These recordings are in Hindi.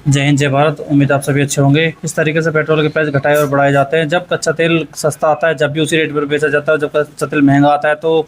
जय हिंद जय भारत। उम्मीद आप सभी अच्छे होंगे। किस तरीके से पेट्रोल के प्राइस घटाए और बढ़ाए जाते हैं। जब कच्चा तेल सस्ता आता है जब भी उसी रेट पर बेचा जाता है, जब कच्चा तेल महंगा आता है तो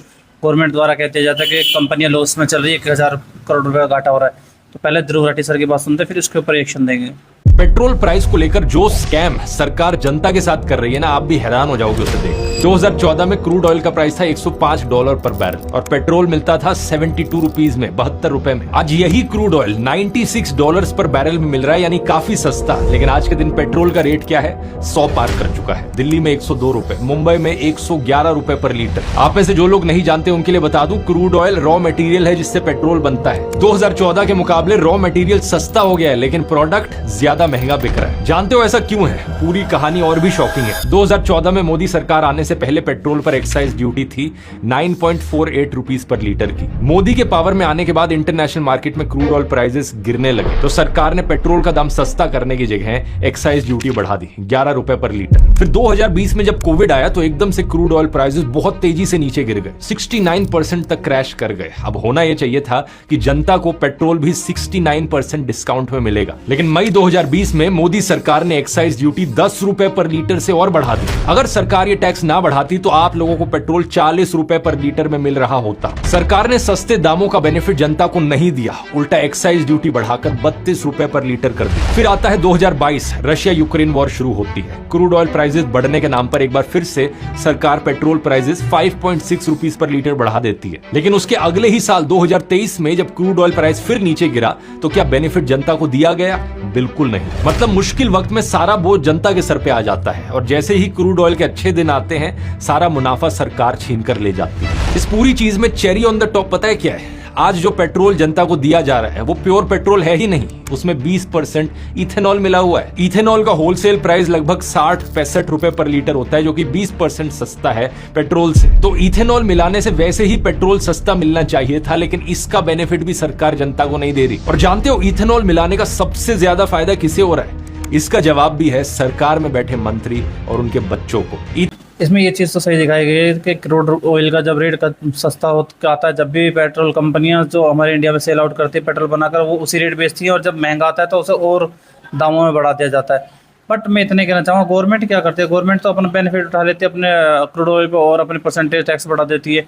गवर्नमेंट द्वारा कह दिया जाता है कि कंपनियां लॉस में चल रही है, 1,000 करोड़ रुपए का घाटा हो रहा है। तो पहले ध्रुव राठी सर की बात सुनते हैं, फिर इसके ऊपर एक्शन देंगे। पेट्रोल प्राइस को लेकर जो स्कैम सरकार जनता के साथ कर रही है ना, आप भी हैरान हो जाओगे उसे देख। 2014 में क्रूड ऑयल का प्राइस था $105 पर बैरल और पेट्रोल मिलता था 72 रुपीज में, 72 रुपए में। आज यही क्रूड ऑयल $96 पर बैरल में मिल रहा है, यानी काफी सस्ता। लेकिन आज के दिन पेट्रोल का रेट क्या है, 100 पार कर चुका है। दिल्ली में 102 रुपए, मुंबई में 111 रुपए पर लीटर। आप में से जो लोग नहीं जानते उनके लिए बता दूं, क्रूड ऑयल रॉ मटेरियल है जिससे पेट्रोल बनता है। 2014 के मुकाबले रॉ मटेरियल सस्ता हो गया है, लेकिन प्रोडक्ट ज्यादा महंगा बिक रहा है। जानते हो ऐसा क्यों है? पूरी कहानी और भी शॉकिंग है। 2014 में मोदी सरकार आने से पहले पेट्रोल पर एक्साइज ड्यूटी थी 9.48 रुपीस पर लीटर की। मोदी के पावर में आने के बाद इंटरनेशनल मार्केट में क्रूड ऑयल प्राइसेस गिरने लगे, तो सरकार ने पेट्रोल का दाम सस्ता करने की जगह एक्साइज ड्यूटी बढ़ा दी 11 रुपए पर लीटर। फिर 2020 में जब कोविड आया तो एकदम से क्रूड ऑयल प्राइसेस बहुत तेजी से नीचे गिर गए, 69% तक क्रैश कर गए। अब होना यह चाहिए था कि जनता को पेट्रोल भी 69% डिस्काउंट में मिलेगा, लेकिन मई 2020 में मोदी सरकार ने एक्साइज ड्यूटी 10 रुपए पर लीटर से और बढ़ा दी। अगर सरकार ये टैक्स ना बढ़ाती तो आप लोगों को पेट्रोल 40 रुपए पर लीटर में मिल रहा होता। सरकार ने सस्ते दामों का बेनिफिट जनता को नहीं दिया, उल्टा एक्साइज ड्यूटी बढ़ाकर 32 रुपए पर लीटर कर दी। फिर आता है 2022, रशिया यूक्रेन वॉर शुरू होती है। क्रूड ऑयल प्राइसेस बढ़ने के नाम पर एक बार फिर से सरकार पेट्रोल प्राइसेस 5.6 रुपीस पर लीटर बढ़ा देती है। लेकिन उसके अगले ही साल 2023 में जब क्रूड ऑयल प्राइस फिर नीचे गिरा तो क्या बेनिफिट जनता को दिया गया? बिल्कुल नहीं। मतलब मुश्किल वक्त में सारा बोझ जनता के सर पे आ जाता है, और जैसे ही क्रूड ऑयल के अच्छे दिन आते हैं सारा मुनाफा सरकार छीन कर ले जाती है। इस पूरी चीज में चेरी ऑन द टॉप पता है क्या है? आज जो पेट्रोल जनता को दिया जा रहा है वो प्योर पेट्रोल है ही नहीं, उसमें 20% इथेनॉल मिला हुआ है। इथेनॉल का होलसेल प्राइस लगभग 60-65 रुपए पर लीटर होता है, जो कि 20% सस्ता है पेट्रोल से। तो इथेनॉल मिलाने से वैसे ही पेट्रोल सस्ता मिलना चाहिए था, लेकिन इसका बेनिफिट भी सरकार जनता को नहीं दे रही। और जानते हो इथेनॉल मिलाने का सबसे ज्यादा फायदा किसे हो रहा है? इसका जवाब भी है सरकार में बैठे मंत्री और उनके बच्चों को। इसमें ये चीज़ तो सही दिखाई गई है कि क्रूड ऑयल का जब रेट का सस्ता आता है, जब भी पेट्रोल कंपनियां जो हमारे इंडिया में सेल आउट करती है पेट्रोल बनाकर, वो उसी रेट बेचती हैं, और जब महंगा आता है तो उसे और दामों में बढ़ा दिया जाता है। बट मैं इतने कहना चाहूँगा, गवर्नमेंट क्या करती है, गवर्नमेंट तो अपना बेनिफिट उठा लेती है अपने क्रूड ऑयल पर और अपने परसेंटेज टैक्स बढ़ा देती है।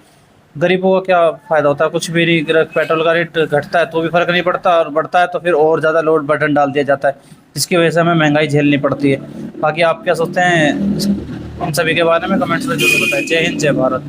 गरीबों का क्या फ़ायदा होता है? कुछ भी नहीं। पेट्रोल का रेट घटता है तो भी फ़र्क नहीं पड़ता, और बढ़ता है तो फिर और ज़्यादा लोड बर्डन डाल दिया जाता है, जिसकी वजह से हमें महंगाई झेलनी पड़ती है। बाकी आप क्या सोचते हैं इन सभी के बारे में? कमेंट्स में जरूर बताएं। जय हिंद जय भारत।